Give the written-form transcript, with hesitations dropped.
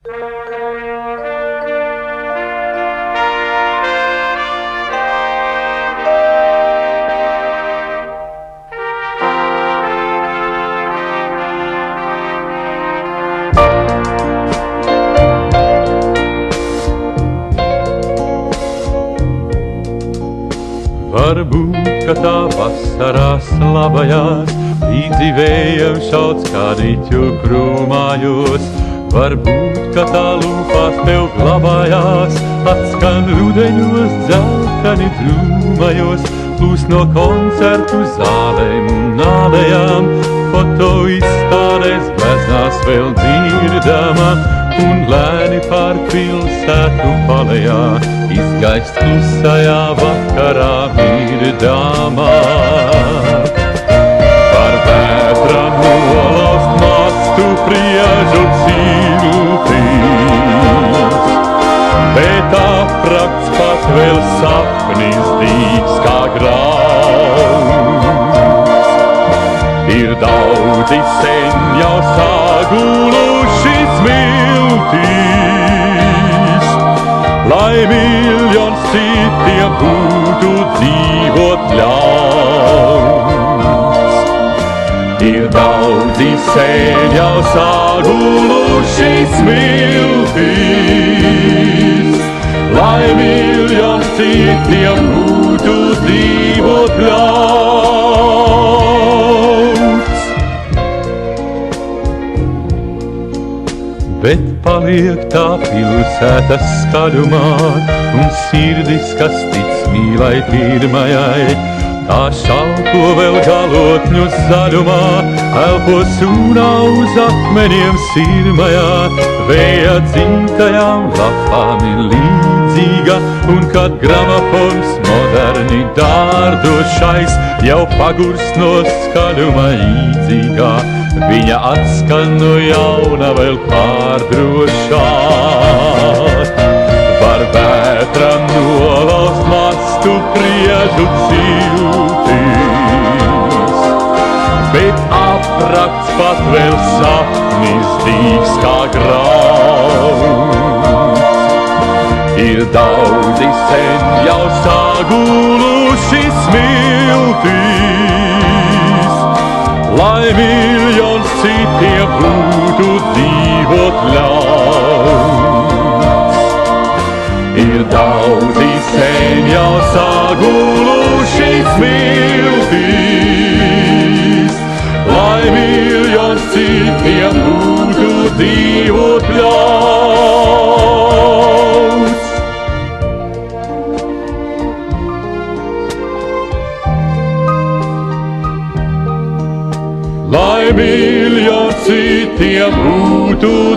Varbūt, ka tā vasarās labajās piedzīvējam šauc kādīķu krūmājos. Varbūt, ka tā lūpās tev glabājās, atskan rudeņos dzelteni drūmajos, plūs no koncertu zālēm un alejām, fotoizstādēs gleznās vēl dzirdama, un lēni pār pilsētu palejā izgaist klusajā vakarā mirdamā. Par vētra nolaust mastu priežu ciltīs, bet aprakts pat vēl sapnis dīgs kā grauds. Ir daudzi sen jau saguluši smiltīs, lai miljons citiem būtu dzīvot ļauts. Ir daudzi sen jau saguluši smiltīs, lai miljons citiem būtu dzīvot ļauts. Bet paliek tā pilsētas skaļumā, un sirdis, kas tic mīlai pirmajai, tā šalpo vēl galotņu zaļumā, elpo sūnā uz akmeņiem sirmajā, vēja dzimtajām lapām ir līdzīga, un kad gramofons moderni dārdošais jau pagurs no skaļuma īdzīgā, viņa atskan no jauna vēl pārdrošāk. Var vētra nolaust mastu priežu ciltīs, bet aprakts pat vēl sapnis dīgs kā grauds. Ir daudzi sen jau saguluši smiltīs, lai miljons citiem būtu dzīvot ļauts. Ir daudzi sen jau saguluši smiltīs, lai miljons citiem būtu dzīvot ļauts. Lai miljons citiem būtu